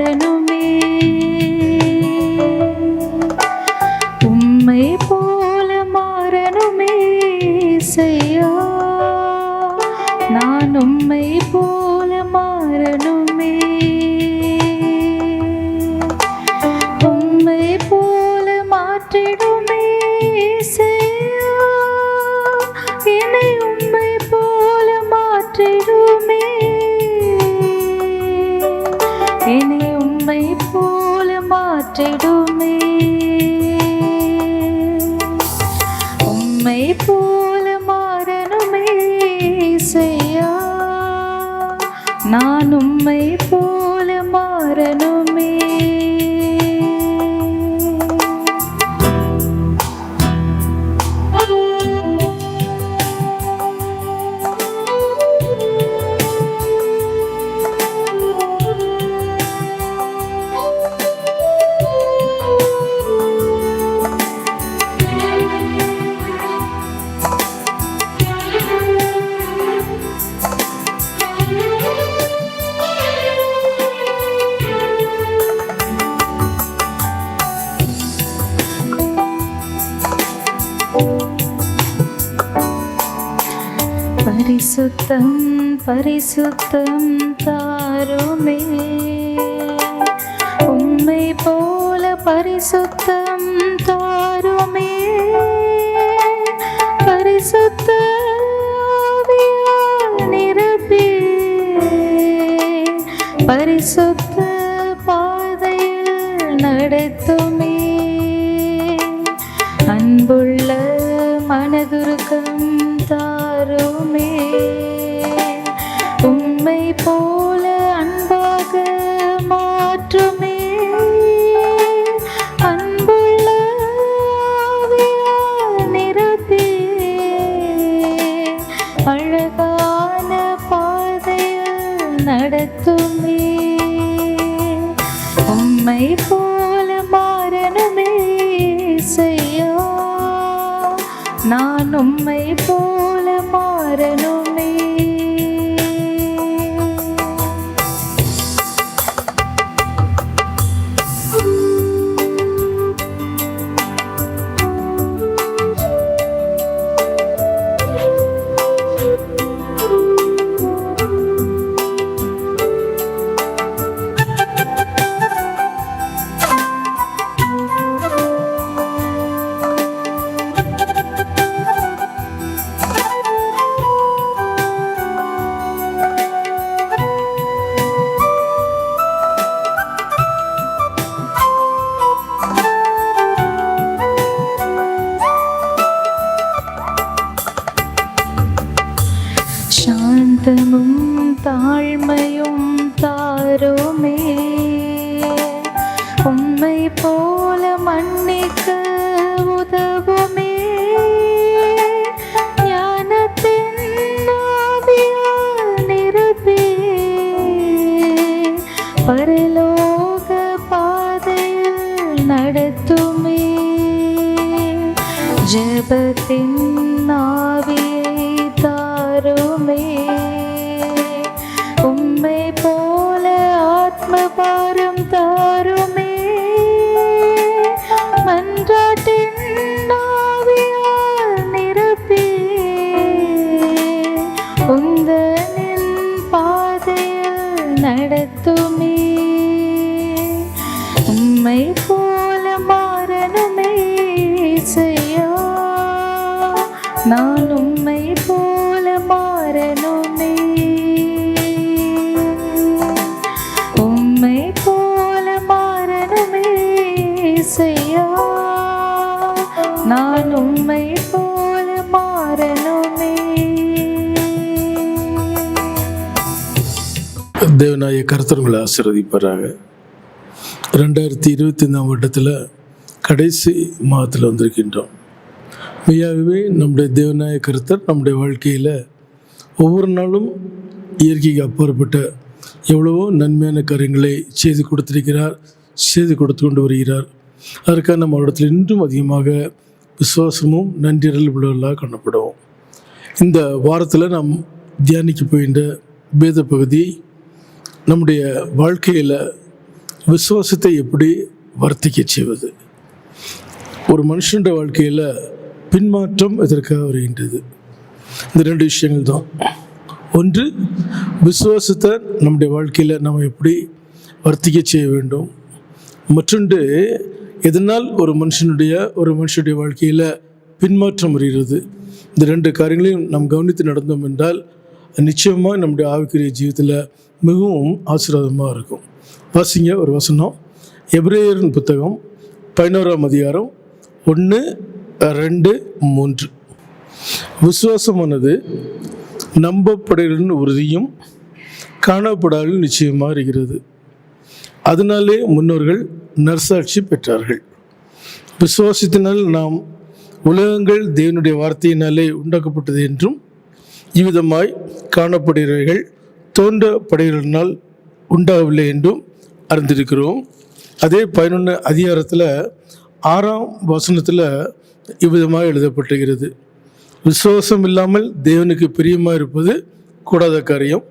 மாறணுமே, உம்மை போல மாறணுமே இயேசையா, நான் உம்மை போல மாறணுமே, உம்மை போல மாற்றிடுமே இயேசையா, என்னை உம்மை போல மாற்றிடுமே, என்னை உம்மை போல மாற்றிடுமே, உம்மை போல மாறணுமே இயேசையா, நான் உம்மை போல மாறணுமே. பரிசுத்தம் பரிசுத்தம் தாருமே, உம்மை போல பரிசுத்தம் தாருமே, பரிசுத்த ஆவியால் நிரப்பி பரிசுத்த பாதையில் நடத்துமே, அன்புள்ள மனதுருக்கம் தாருமே, உம்மை போல அன்பாக மாற்றுமே, அன்புள்ள ஆவியால் நிரப்பி அழகான பாதையில் நடத்துமே, உம்மை போல மாறணுமே இயேசையா, நான் உம்மை போல மாறணுமே. சாந்தமும் தாழ்மையும் தாருமே, உம்மை போல மன்னிக்க உதவுமே, ஞானத்தின் ஆவியால் நிரப்பி பரலோக பாதையில் நடத்துமே, ஜெபத்தின் ஆவியை தாருமே, உம்மை போல ஆத்ம பாரம் தாருமே, மன்றாட்டின் ஆவியால் நிரப்பி உந்தனின் பாதையில் நடத்துமே, உம்மை போல மாறணுமே இயேசையா, நான் உம்மை போல மாறணுமே, உம்மை போல மாறணுமே இயேசையா, நான் உம்மை போல மாறணுமே. தேவனாய கர்த்தர்களை ஆசீர்வதிப்பாராக. 2025 வருடத்தில் கடைசி மாதத்தில் வந்திருக்கின்றோம். மெய்யாகவே நம்முடைய தேவனாய கர்த்தர் நம்முடைய வாழ்க்கையில் ஒவ்வொரு நாளும் இயற்கைக்கு அப்பாற்பட்ட எவ்வளவோ நன்மையான காரியங்களை செய்து கொடுத்திருக்கிறார், செய்து கொடுத்து கொண்டு வருகிறார். அதற்காக நம்ம இடத்துல இன்றும் அதிகமாக விசுவாசமும் நன்றியறிதல் உள்ளவர்களாக காணப்படுவோம். இந்த வாரத்தில் நாம் தியானிக்க போகின்ற வேத பகுதி நம்முடைய வாழ்க்கையில் விசுவாசத்தை எப்படி வர்த்திக்க செய்வது? ஒரு மனுஷனுடைய வாழ்க்கையில் பின்மாற்றம் எதற்காக வருகின்றது? இந்த ரெண்டு விஷயங்கள் தான். ஒன்று, விசுவாசத்தை நம்முடைய வாழ்க்கையில் நம்ம எப்படி வர்த்திக்க செய்ய வேண்டும். மற்றொன்று, எதனால் ஒரு மனுஷனுடைய வாழ்க்கையில் பின்மாற்றம் வருகிறது. இந்த ரெண்டு காரியங்களையும் நாம் கவனித்து நடந்தோம் என்றால் நிச்சயமாக நம்முடைய ஆவிக்குரிய ஜீவிதத்தில் மிகவும் ஆசீர்வாதமாக இருக்கும். வாசிங்க ஒரு வசனம், எபிரேயரின் புத்தகம் 11ஆம் அதிகாரம் 1, 2, 3. விசுவாசமானது நம்பப்படுகளின் உறுதியும் காணப்படாத நிச்சயமாக இருக்கிறது. அதனாலே முன்னோர்கள் நற்சாட்சி பெற்றார்கள். விசுவாசத்தினால் நாம் உலகங்கள் தேவனுடைய வார்த்தையினாலே உண்டாக்கப்பட்டது என்றும், இவ்விதமாய் காணப்படுகிறவர்கள் தோன்றப்படுகிறனால் உண்டாகவில்லை என்றும் அறிந்திருக்கிறோம். அதே 11 அதிகாரத்தில் 6ஆம் வசனத்தில் இவ்விதமாக எழுதப்பட்டிருக்கிறது, விசுவாசம் இல்லாமல் தேவனுக்கு பிரியமாக இருப்பது கூடாத காரியம்.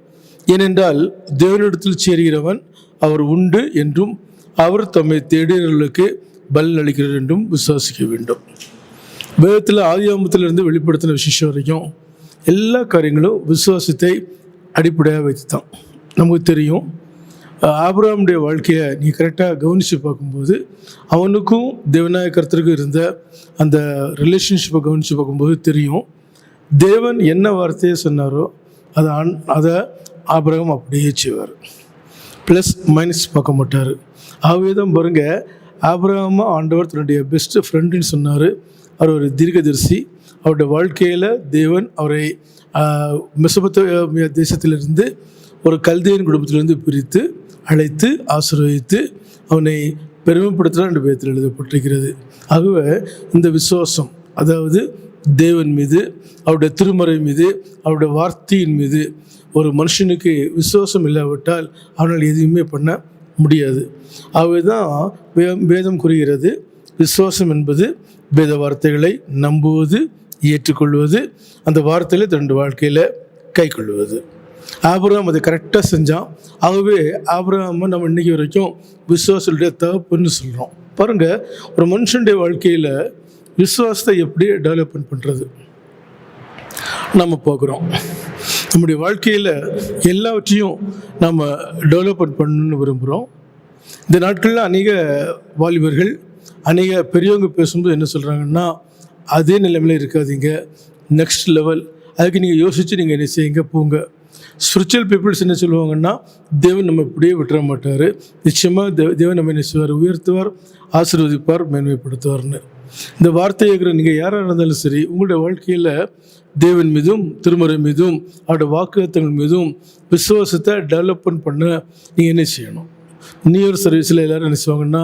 ஏனென்றால் தேவனிடத்தில் சேர்கிறவன் அவர் உண்டு என்றும் அவர் தம்மை தேடியவர்களுக்கு பலன் அளிக்கிறார் என்றும் விசுவாசிக்க வேண்டும். வேதத்தில் ஆதியாகமத்திலிருந்து வெளிப்படுத்தின விசேஷம் வரைக்கும் எல்லா காரியங்களும் விசுவாசத்தை அடிப்படையாக வைத்து தான். நமக்கு தெரியும், ஆபிரகாமுடைய வாழ்க்கையை நீ கரெக்டாக கவனித்து பார்க்கும்போது அவனுக்கும் தேவனாய கர்த்தருக்கும் இருந்த அந்த ரிலேஷன்ஷிப்பை கவனித்து பார்க்கும்போது தெரியும், தேவன் என்ன வார்த்தையை சொன்னாரோ அதை ஆபிரகாம் அப்படியே செய்வார். ப்ளஸ் மைனஸ் பார்க்க மாட்டார். ஆகவே தான் பாருங்கள், ஆபிரகாம் ஆண்டவர் தன்னுடைய பெஸ்ட் ஃப்ரெண்டுன்னு சொன்னார். அவர் ஒரு தீர்க்கதரிசி. அவருடைய வாழ்க்கையில் தேவன் அவரை மெசொப்பொத்தாமியா தேசத்திலிருந்து ஒரு கல்தேயன் குடும்பத்திலிருந்து பிரித்து அழைத்து ஆசீர்வதித்து அவனை பெருமைப்படுத்துகிறார் என்று வேதத்தில் எழுதப்பட்டிருக்கிறது. ஆகவே இந்த விசுவாசம், அதாவது தேவன் மீது, அவருடைய திருமறை மீது, அவருடைய வார்த்தையின் மீது ஒரு மனுஷனுக்கு விசுவாசம் இல்லாவிட்டால் அவனால் எதுவுமே பண்ண முடியாது. ஆகவே தான் வேதம் கூறுகிறது, விசுவாசம் என்பது வேத வார்த்தைகளை நம்புவது, ஏற்றுக்கொள்வது, அந்த வார்த்தைகளை தன்னுடைய வாழ்க்கையில் கை கொள்வது. ஆபிரகாம் அதை கரெக்டாக செஞ்சான். ஆகவே ஆபிரகாம் நம்ம இன்றைக்கி வரைக்கும் விசுவாசத்துடைய தகப்புன்னு சொல்கிறோம். பாருங்கள், ஒரு மனுஷனுடைய வாழ்க்கையில் விசுவாசத்தை எப்படி டெவலப்மெண்ட் பண்ணுறது நம்ம பார்க்குறோம். நம்முடைய வாழ்க்கையில் எல்லாவற்றையும் நம்ம டெவலப்மெண்ட் பண்ணணுன்னு விரும்புகிறோம். இந்த நாட்களில் அநேக வாலிபர்கள், அநேக பெரியவங்க பேசும்போது என்ன சொல்கிறாங்கன்னா, அதே நிலைமையில் இருக்காதீங்க, நெக்ஸ்ட் லெவல், அதுக்கு நீங்கள் யோசித்து நீங்கள் என்ன செய்யுங்க, போங்க. ஸ்பிரிச்சுவல் பீப்புள்ஸ் என்ன சொல்லுவாங்கன்னா, தேவன் நம்ம இப்படியே விட்டுற மாட்டார், நிச்சயமாக தேவன் நம்ம என்ன செய்வார், உயர்த்துவார், ஆசீர்வதிப்பார், மேன்மைப்படுத்துவார்னு. இந்த வார்த்தை கேட்குற நீங்கள் யாராக இருந்தாலும் சரி, உங்களுடைய வாழ்க்கையில் தேவன் மீதும் திருமறை மீதும் அவருடைய வாக்குத்தங்கள் மீதும் விசுவாசத்தை டெவலப்மெண்ட் பண்ண நீங்கள் என்ன செய்யணும். நியூ இயர் சர்வீஸில் எல்லோரும் என்ன செய்வாங்கன்னா,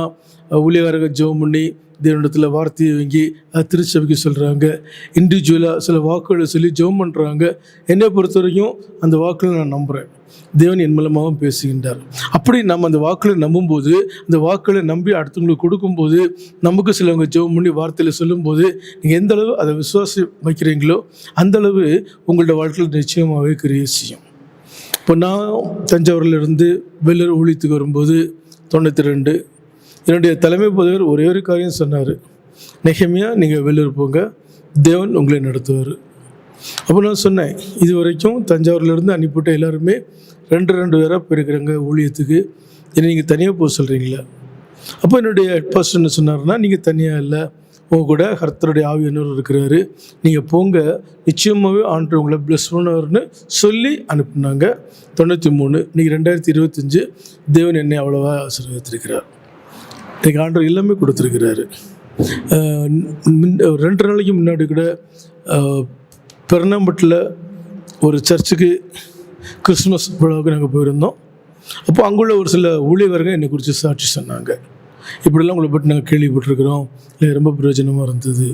ஊழியக்காரர்கள் ஜெபம் பண்ணி தேவனிடத்தில் வார்த்தையை வாங்கி அது திருச்சபைக்கு சொல்கிறாங்க. இண்டிவிஜுவலாக சில வாக்குகளை சொல்லி ஜெபம் பண்ணுறாங்க. என்னை பொறுத்த வரைக்கும் அந்த வாக்குகளை நான் நம்புகிறேன், தேவன் என் மூலமாகவும் பேசுகின்றார். அப்படி நம்ம அந்த வாக்குகளை நம்பும்போது, அந்த வாக்குகளை நம்பி அடுத்தவங்களுக்கு கொடுக்கும்போது, நமக்கு சிலவங்க ஜெபம் பண்ணி வார்த்தையில் சொல்லும்போது, நீங்கள் எந்த அளவு அதை விசுவாசம் வைக்கிறீங்களோ அந்தளவு உங்களோட வாழ்க்கையில் நிச்சயமாகவே கிரியை செய்யும். இப்போ நான் தஞ்சாவூரிலிருந்து வெள்ளூர் ஊழியத்துக்கு வரும்போது 92 என்னுடைய தலைமை போதவர் ஒரே ஒரு காரியம் சொன்னார், நெகேமியா நீங்கள் வெள்ளூர் போங்க, தேவன் உங்களை நடத்துவார். அப்போ நான் சொன்னேன், இது வரைக்கும் தஞ்சாவூர்லேருந்து அனுப்பிவிட்ட எல்லாருமே 2 பேராக போயிருக்கிறாங்க ஊழியத்துக்கு, என்னை நீங்கள் தனியாக போக சொல்கிறீங்களா? அப்போ என்னுடைய ஹெட் பாஸ்டர் என்ன சொன்னார்னா, நீங்கள் தனியாக இல்லை, உங்கள் கூட கர்த்தருடைய ஆவியானவர் இருக்கிறாரு, நீங்கள் போங்க, நிச்சயமாகவே ஆண்டவர் உங்களை பிளஸ் பண்ணுவார்னு சொல்லி அனுப்புனாங்க. 93 இன்றைக்கி 2025 தேவன் என்னை அவ்வளோவா ஆசீர்வதித்திருக்கிறார். இன்றைக்கி ஆண்டவர் எல்லாமே கொடுத்துருக்கிறாரு. 2 நாளைக்கு முன்னாடி கூட பெர்னாம்பட்டில் ஒரு சர்ச்சுக்கு கிறிஸ்மஸ் விழாவுக்கு நாங்கள் போயிருந்தோம். அப்போ அங்குள்ள ஒரு சில ஊழியர்கள் என்னை குறித்து சாட்சி சொன்னாங்க. இப்படிலாம் உங்களை பற்றி நாங்கள் கேள்விப்பட்டிருக்கிறோம், இல்லை ரொம்ப பிரயோஜனமாக இருந்தது.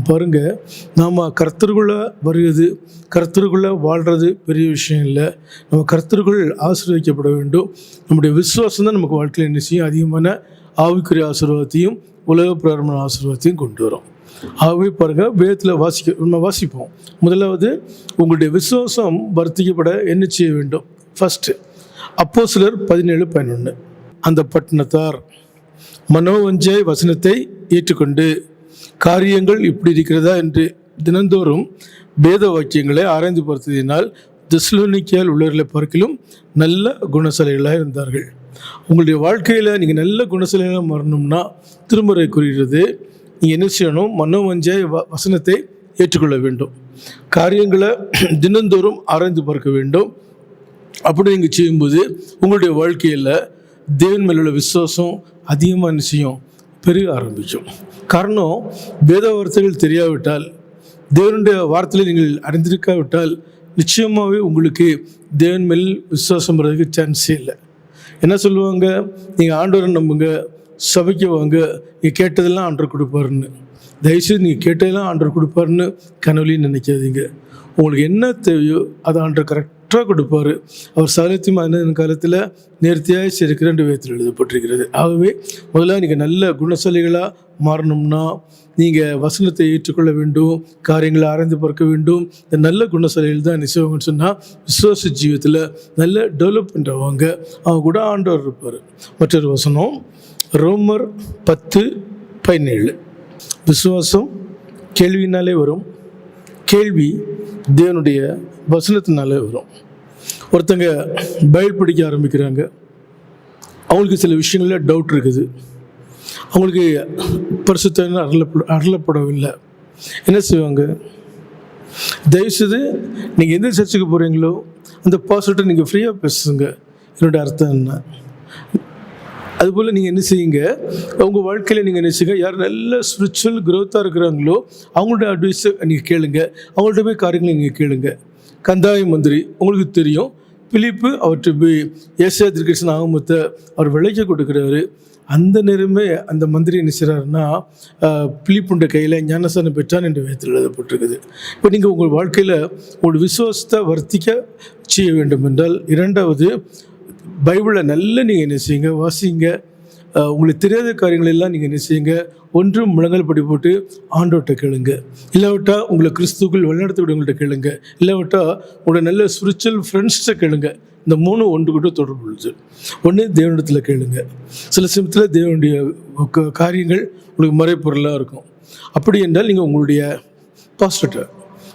பாருங்கள், நாம் கர்த்தருக்குள்ளே வருகிறது, கர்த்தருக்குள்ளே வாழ்கிறது பெரிய விஷயம் இல்லை. நம்ம கர்த்தருக்குள் ஆசீர்வதிக்கப்பட வேண்டும். நம்முடைய விசுவாசம் தான் நமக்கு வாழ்க்கையில் என்ன செய்யும், அதிகமான ஆவிக்குரிய ஆசீர்வாதத்தையும் உலக பிராரம்பண ஆசீர்வாதத்தையும் கொண்டு வரும். ஆகவே பாருங்கள், வேதத்தில் நம்ம வாசிப்போம். முதலாவது, உங்களுடைய விசுவாசம் வர்த்திக்கப்பட என்ன செய்ய வேண்டும்? ஃபஸ்ட்டு அப்போஸ்தலர் 17:11 அந்த பட்டணத்தார் மனோவஞ்சை வசனத்தை ஏற்றுக்கொண்டு காரியங்கள் இப்படி இருக்கிறதா என்று தினந்தோறும் வேத வாக்கியங்களை ஆராய்ந்து பார்த்ததினால் தெசலோனிக்கேயில் உள்ளவர்களை பார்க்கிலும் நல்ல குணசாலிகளாக இருந்தார்கள். உங்களுடைய வாழ்க்கையில் நீங்கள் நல்ல குணசாலிகளாக மாறணும்னா திருமுறை கூறுகிறது, நீங்கள் என்ன செய்யணும்? மனோவஞ்சை வசனத்தை ஏற்றுக்கொள்ள வேண்டும். காரியங்களை தினந்தோறும் ஆராய்ந்து பார்க்க வேண்டும். அப்படி நீங்கள் செய்யும்போது உங்களுடைய வாழ்க்கையில் தேவன் மேல் உள்ள விசுவாசம் அதிகமாக நிச்சயம் பெருக ஆரம்பிக்கும். காரணம், வேத வார்த்தைகள் தெரியாவிட்டால், தேவனுடைய வார்த்தைகளை நீங்கள் அறிந்திருக்காவிட்டால் நிச்சயமாகவே உங்களுக்கு தேவன் மேல் விசுவாசம் வர்றதுக்கு சான்ஸே இல்லை. என்ன சொல்லுவாங்க? நீங்கள் ஆண்டவரை நம்புங்க, சபைக்கு வாங்க, நீங்கள் கேட்டதெல்லாம் ஆண்டவர் கொடுப்பாருன்னு. தயவுசெய்து நீங்கள் கேட்டதெல்லாம் ஆண்டவர் கொடுப்பாருன்னு கனவுலையும் நினைக்காதீங்க. உங்களுக்கு என்ன தேவையோ அதை ஆண்டவர் கரெக்டாக கொடுப்பார். அவர் சகலத்தையும் காலத்தில் நேர்த்தியாக சேர்க்கிற வேதத்தில் எழுதப்பட்டிருக்கிறது. ஆகவே முதல்ல நீங்கள் நல்ல குணசாலிகளாக மாறணும்னா நீங்கள் வசனத்தை ஏற்றுக்கொள்ள வேண்டும், காரியங்களை ஆராய்ந்து பார்க்க வேண்டும். இந்த நல்ல குணசாலிகள் தான் நிச்சயம்னு சொன்னால் விசுவாச ஜீவியத்தில் நல்ல டெவலப்மெண்ட் ஆவாங்க. அவங்க கூட ஆண்டவர் இருப்பார். மற்றொரு வசனம் ரோமர் 10:17. விசுவாசம் கேள்வினாலே வரும், கேள்வி தேவனுடைய வசனத்தினாலே வரும். ஒருத்தங்க பைபிள் படிக்க ஆரம்பிக்கிறாங்க, அவங்களுக்கு சில விஷயங்களில் டவுட் இருக்குது, அவங்களுக்கு பரிசுத்த அருளப்படவில்லை. என்ன செய்வாங்க? தயவுசெய்து நீங்கள் எந்த சர்ச்சுக்கு போகிறீங்களோ அந்த பாஸ்டர்கிட்ட நீங்கள் ஃப்ரீயாக பேசுங்க, என்னோடய அர்த்தம் என்ன. அதுபோல் நீங்கள் என்ன செய்யுங்க, உங்கள் வாழ்க்கையில் நீங்கள் என்ன செய்யுங்க, யார் நல்ல ஸ்பிரிச்சுவல் க்ரோத்தாக இருக்கிறாங்களோ அவங்களோட அட்வைஸை நீங்கள் கேளுங்க, அவங்கள்ட்ட போய் காரியங்களை நீங்கள் கேளுங்க. கந்தாய மந்திரி உங்களுக்கு தெரியும், பிலிப்பு அவர்கிட்ட போய் ஏசாயா தீர்க்கதரிசன ஆகமத்தை அவர் விலைக்கு கொடுக்குறாரு. அந்த நேரமே அந்த மந்திரி என்ன செய்கிறாருன்னா பிலிப்புண்ட கையில் ஞானஸ்தானம் பெற்றான் என்று வேதத்தில் எழுதப்பட்டிருக்குது. இப்போ நீங்கள் உங்கள் வாழ்க்கையில் உங்கள் விசுவாசத்தை வர்த்திக்க செய்ய வேண்டும் என்றால், இரண்டாவது பைபிளை நல்ல நீங்கள் என்ன செய்யுங்க, வாசிங்க. உங்களுக்கு தெரியாத காரியங்கள் எல்லாம் நீங்கள் என்ன செய்யுங்க, ஒன்றும் முழங்கல் படி போட்டு ஆண்டோட்ட கேளுங்க. இல்லாவிட்டா உங்களை கிறிஸ்துக்குள் வழிநடத்த விடவங்கள்ட்ட கேளுங்க. இல்லாவிட்டா உங்களோட நல்ல ஸ்பிரிச்சுவல் ஃப்ரெண்ட்ஸ்கிட்ட கேளுங்க. இந்த மூணு ஒன்று கூட தொடர்பு உள்ளது. ஒன்று தேவனிடத்தில் கேளுங்க. சில சமயத்தில் தேவனுடைய காரியங்கள் உங்களுக்கு மறைப்பொருளாக இருக்கும். அப்படி என்றால் நீங்கள் உங்களுடைய பாஸ்டர்கிட்ட,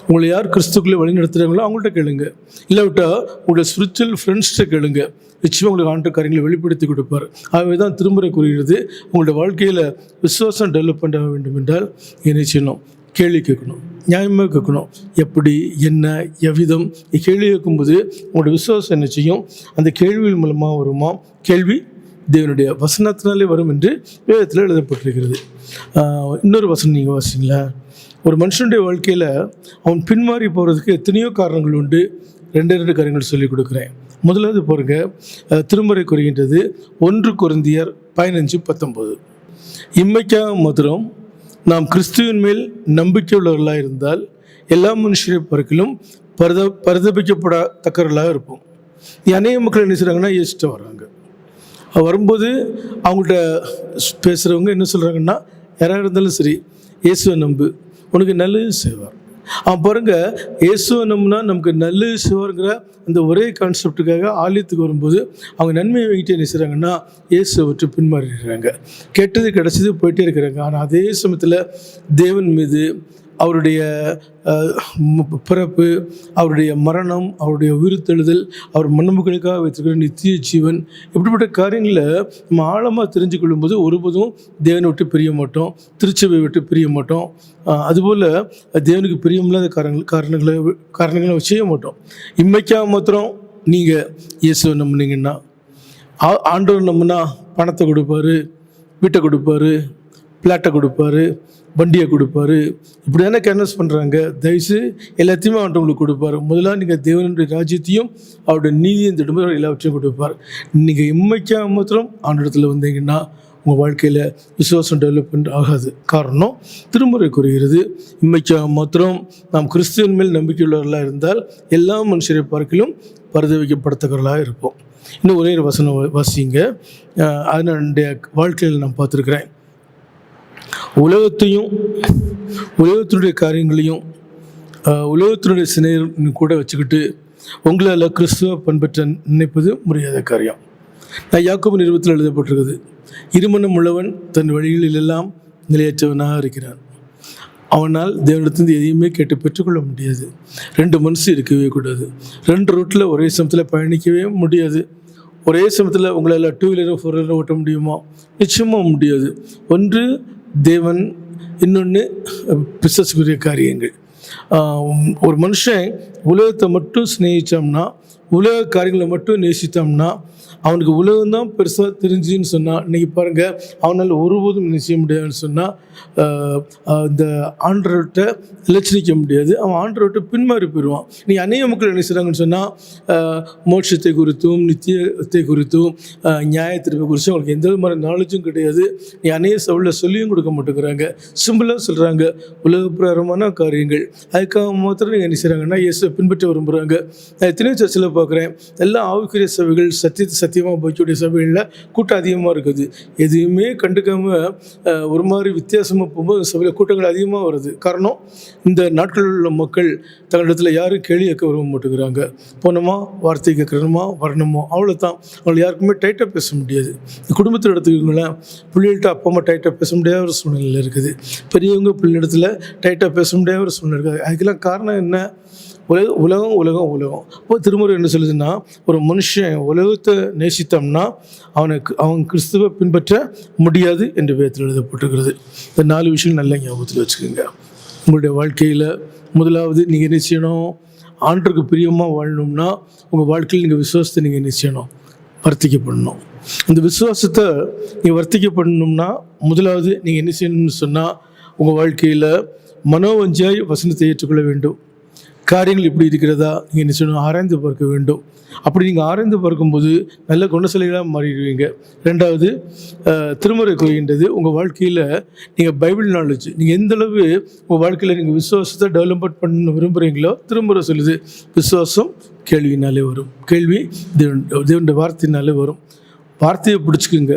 உங்களை யார் கிறிஸ்துக்குள்ளே வழி நடத்துகிறாங்களோ அவங்கள்ட்ட கேளுங்க. இல்லாவிட்டா உங்களுடைய ஸ்பிரிச்சுவல் ஃப்ரெண்ட்ஸ்கிட்ட கேளுங்க. நிச்சயமாக உங்களுக்கு ஆண்டு காரியங்களை வெளிப்படுத்தி கொடுப்பார். ஆகவே தான் திருமுறை கூறுகிறது, உங்களுடைய வாழ்க்கையில் விசுவாசம் டெவலப்மெண்ட் ஆக வேண்டும் என்றால் என்ன செய்யணும்? கேள்வி கேட்கணும், நியாயமாக கேட்கணும். எப்படி, என்ன, எவ்விதம் கேள்வி கேட்கும்போது உங்களுடைய விசுவாசம் என்ன செய்யும்? அந்த கேள்வியின் மூலமாக வருமா? கேள்வி தேவனுடைய வசனத்தினாலே வரும் என்று வேதத்தில் எழுதப்பட்டிருக்கிறது. இன்னொரு வசனம் நீங்கள் வாசிங்களா? ஒரு மனுஷனுடைய வாழ்க்கையில் அவன் பின்மாறி போகிறதுக்கு எத்தனையோ காரணங்கள் உண்டு. ரெண்டு காரியங்கள் சொல்லிக் கொடுக்குறேன். முதலாவது பாருங்க, திருமுறை கூறுகின்றது 1 கொரிந்தியர் 15:19. இம்மைக்காக மாத்திரம் நாம் கிறிஸ்துவின் மேல் நம்பிக்கை உள்ளவர்களாக இருந்தால் எல்லா மனுஷரை பார்க்கிலும் பரிதபிக்கப்படத்தக்கவர்களாக இருப்போம். அநேக மக்கள் என்ன செய்கிறாங்கன்னா, ஏசிட்டு வராங்க. வரும்போது அவங்கள்ட்ட பேசுகிறவங்க என்ன சொல்கிறாங்கன்னா, யாராக இருந்தாலும் சரி இயேசுவை நம்பு, உனக்கு நல்லது செய்வார். பாருங்கள், இயேசுவை நம்பினா நமக்கு நல்லது செய்வாருங்கிற அந்த ஒரே கான்செப்டுக்காக ஆலயத்துக்கு வரும்போது அவங்க நன்மையை வைக்கிட்டு என்ன செய்கிறாங்கன்னா, இயேசுவை விட்டு பின்மாறிடுறாங்க. கெட்டது கிடச்சது போயிட்டே இருக்கிறாங்க. ஆனால் அதே சமயத்தில் தேவன் மீது, அவருடைய பிறப்பு, அவருடைய மரணம், அவருடைய உயிர்த்தெழுதல், அவர் மண்ணுமக்களுக்காக வைத்திருக்கிற நித்திய ஜீவன், இப்படிப்பட்ட காரியங்களை நம்ம ஆழமாக தெரிஞ்சு கொள்ளும்போது ஒருபோதும் தேவனை விட்டு பிரிய மாட்டோம், திருச்சபையை விட்டு பிரிய மாட்டோம். அதுபோல் தேவனுக்கு பிரியமில்லாத காரணங்களை செய்ய மாட்டோம். இம்மைக்காக மாத்திரம் நீங்கள் இயேசுவை நம்பினீங்கன்னா, ஆண்டவர் நம்பினா பணத்தை கொடுப்பாரு, வீட்டை கொடுப்பாரு, பிளாட்டை கொடுப்பாரு, வண்டியை கொடுப்பாரு. இப்படி தானே கேன்வஸ் பண்ணுறாங்க. தயவுசு எல்லாத்தையுமே அவன்கிட்ட உங்களுக்கு கொடுப்பார். முதலாக நீங்கள் தேவனுடைய ராஜ்யத்தையும் அவருடைய நீதியும் திட்டமும் எல்லாவற்றையும் கொடுப்பார். நீங்கள் இம்மைக்காக மாத்திரம் ஆண்டவரிடத்தில் வந்தீங்கன்னா உங்கள் வாழ்க்கையில் விசுவாசம் டெவலப்மெண்ட் ஆகாது. காரணம், திருமுறை கூறுகிறது, இம்மைக்காக மாத்திரம் நாம் கிறிஸ்துவின் மேல் நம்பிக்கையுள்ளவர்களாக இருந்தால் எல்லா மனுஷரை பார்க்கிலும் பரிதபிக்கப்படத்தக்கவர்களாக இருப்போம். இன்னும் ஒரே ஒரு வசனம் வாசிங்க. அதனுடைய வாழ்க்கையில் நான் பார்த்துருக்கிறேன். உலகத்தினுடைய காரியங்களையும் உலகத்தினுடைய சினையும் கூட வச்சுக்கிட்டு உங்களால் கிறிஸ்துவ பண்பற்ற நினைப்பது முடியாத காரியம். நான் யாக்கோபு நிருபத்தில் எழுதப்பட்டிருக்குது, இருமனம் உள்ளவன் தன் வழிகளிலெல்லாம் நிலையற்றவனாக இருக்கிறான். அவனால் தேவனிடத்திலிருந்து எதையுமே கேட்டு பெற்றுக்கொள்ள முடியாது. 2 மனசு இருக்கவே கூடாது. 2 ரோட்டில் ஒரே சமயத்தில் பயணிக்கவே முடியாது. ஒரே சமயத்தில் உங்களால் 2 வீலரும் 4 வீலரும் ஓட்ட முடியுமா? நிச்சயமாக முடியாது. ஒன்று தேவன், இன்னொன்று பிசாசுக்குரிய காரியங்கள். ஒரு மனுஷன் உலகத்தை மட்டும் சிநேகித்தோம்னா, உலக காரியங்களை மட்டும் நேசித்தோம்னா, அவனுக்கு உலகம்தான் பெருசாக தெரிஞ்சுன்னு சொன்னால், இன்றைக்கி பாருங்கள், அவனால் ஒருபோதும் நிச்சய முடியாதுன்னு சொன்னால் இந்த ஆண்டவர்கிட்ட இலச்சரிக்க முடியாது. அவன் ஆண்டவர்கிட்ட பின்மாறி போயிடுவான். நீ அநேக மக்கள் என்ன செய்கிறாங்கன்னு சொன்னால், மோட்சத்தை குறித்தும் நித்தியத்தை குறித்தும் நியாயத்திற்கு குறித்தும் அவங்களுக்கு எந்த மாதிரி நாலேஜும் கிடையாது. நீ அநேக சவுளில் சொல்லியும் கொடுக்க மாட்டேங்கிறாங்க. சிம்பிளாக சொல்கிறாங்க உலக பிரகாரமான காரியங்கள். அதுக்காக மாத்திரம் நீங்கள் என்ன செய்கிறாங்கன்னா இயேசுவை பின்பற்ற விரும்புகிறாங்க. நான் எத்தனையோ சர்ச்சில் பார்க்குறேன், எல்லாம் ஆவிக்குரிய சபைகள், சத்தியமாக போய்க்கூடிய சபைகளில் கூட்டம் அதிகமாக இருக்குது. எதையுமே கண்டுக்காமல் ஒரு மாதிரி வித்தியாசமாக போகும்போது சபையில் கூட்டங்கள் அதிகமாக வருது. காரணம், இந்த நாட்களில் உள்ள மக்கள் தங்களிடத்தில் யாரும் கேள்வி கேட்க விரும்ப மாட்டேங்கிறாங்க. போனோமா, வார்த்தை கேட்கணுமா, வரணுமோ, அவ்வளோதான். அவங்களை யாருக்குமே டைட்டாக பேச முடியாது. குடும்பத்தில் எடுத்துக்கிங்களேன், பிள்ளைகள்கிட்ட அப்பா அம்மா டைட்டாக பேச முடியாத ஒரு சூழ்நிலை இருக்குது. பெரியவங்க பிள்ளைகளிடத்தில் டைட்டாக பேச முடியாத ஒரு சூழ்நிலை இருக்குது. அதுக்கெல்லாம் காரணம் என்ன? உலகம். அப்போ திருமுறை என்ன சொல்லுதுன்னா, ஒரு மனுஷன் உலகத்தை நேசித்தோம்னா அவன் கிறிஸ்துவை பின்பற்ற முடியாது என்று வேதத்தில் எழுதப்பட்டிருக்கிறது. இந்த 4 விஷயம் நல்ல ஞாபகத்தில் வச்சுக்கோங்க. உங்களுடைய வாழ்க்கையில் முதலாவது நீங்கள் என்ன செய்யணும்? ஆண்டவருக்கு பிரியமாக வாழணும்னா உங்கள் வாழ்க்கையில் நீங்கள் விசுவாசத்தை நீங்கள் என்ன செய்யணும்? வர்த்திக்கப்படணும். இந்த விசுவாசத்தை நீங்கள் வர்த்திக்கப்படணும்னா முதலாவது நீங்கள் என்ன செய்யணும்னு சொன்னால், உங்கள் வாழ்க்கையில் மனோவஞ்சியாய் வசனத்தை ஏற்றுக்கொள்ள வேண்டும். காரியங்கள் எப்படி இருக்கிறதா நீங்கள் என்ன செய்யணும்? ஆராய்ந்து பார்க்க வேண்டும். அப்படி நீங்கள் ஆராய்ந்து பார்க்கும்போது நல்ல குணசலைகளாக மாறிடுவீங்க. 2வது, திருமுறை கூறுகின்றது, உங்கள் வாழ்க்கையில் நீங்கள் பைபிள் நாலேஜ், நீங்கள் எந்தளவு உங்கள் வாழ்க்கையில் நீங்கள் விசுவாசத்தை டெவலப்மெண்ட் பண்ண விரும்புகிறீங்களோ, திருமுறை சொல்லுது விசுவாசம் கேள்வினாலே வரும், கேள்வி தேவனுடைய வார்த்தையினாலே வரும். வார்த்தையை பிடிச்சிக்குங்க,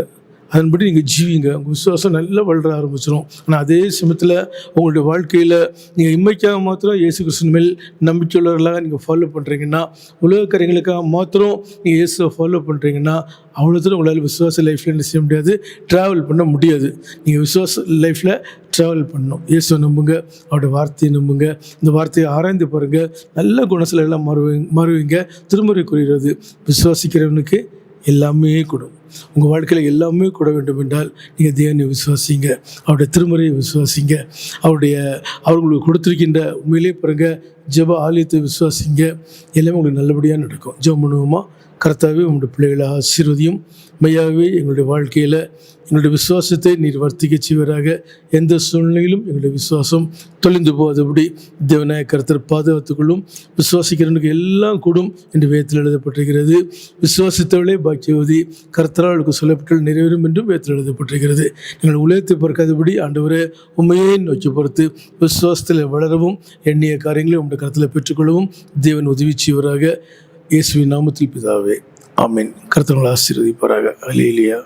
அதன்படி நீங்கள் ஜீவிங்க. உங்கள் விசுவாசம் நல்லா வளர ஆரம்பிச்சிடும். ஆனால் அதே சமயத்தில் உங்களுடைய வாழ்க்கையில் நீங்கள் இம்மைக்காக மாத்திரம் இயேசு கிறிஸ்துவின் மேல் நம்பிக்கையுள்ளவர்களாக நீங்கள் ஃபாலோ பண்ணுறீங்கன்னா, உலக காரியங்களுக்காக மாத்திரம் நீங்கள் இயேசுவை ஃபாலோ பண்ணுறீங்கன்னா, அவ்வளோ தூரம் உங்களால் விசுவாச லைஃப்பில் என்ன செய்ய முடியாது? ட்ராவல் பண்ண முடியாது. நீங்கள் விசுவாச லைஃப்பில் ட்ராவல் பண்ணணும். இயேசுவை நம்புங்க, அவருடைய வார்த்தையை நம்புங்க, இந்த வார்த்தையை ஆராய்ந்து பாருங்கள், நல்ல குணசிலையெல்லாம் மாறுவீங்க. திருமுறை கூறுகிறது, விசுவாசிக்கிறவனுக்கு எல்லாமே கூடும். உங்கள் வாழ்க்கையில் எல்லாமே கூட வேண்டும் என்றால் நீங்கள் தேவனை விசுவாசிங்க, அவருடைய திருமுறையை விசுவாசிங்க, அவர்களுக்கு கொடுத்துருக்கின்ற உண்மையிலே பாருங்கள், ஜெப ஆலயத்தை விசுவாசிங்க. எல்லாமே உங்களுக்கு நல்லபடியாக நடக்கும். ஜெபம் பண்ணுவோமா? கர்த்தாவே, உங்களுடைய பிள்ளைகளை ஆசீர்வதியும். மெய்யாகவே எங்களுடைய வாழ்க்கையில் எங்களுடைய விசுவாசத்தை நீர் வர்த்திக்க செய்வராக. எந்த சூழ்நிலையிலும் எங்களுடைய விசுவாசம் தொலைந்து போகாதபடி தேவனாய கர்த்தர் பாதுகாத்துக்கொள்ளும். விசுவாசிக்கிறவனுக்கு எல்லாம் கூடும் என்று வேதத்தில் எழுதப்பட்டிருக்கிறது. விசுவாசித்தவளே பாக்கியவதி, கர்த்தராளுக்கு சொல்லப்பட்ட நிறைவேறும் என்றும் வேதத்தில் எழுதப்பட்டிருக்கிறது. எங்கள் உலகத்தை பார்க்காதபடி ஆண்டவரே உண்மையை நோக்கி பொறுத்து விசுவாசத்தில் வளரவும் எண்ணிய காரியங்களை உங்களுடைய கருத்தில் பெற்றுக்கொள்ளவும் தேவன் உதவி செய்வராக. இயேசுவின் நாமத்தில் பிதாவே, ஆமென். கர்த்தர் உங்களை ஆசீர்வதிப்பாராக. அல்லேலூயா.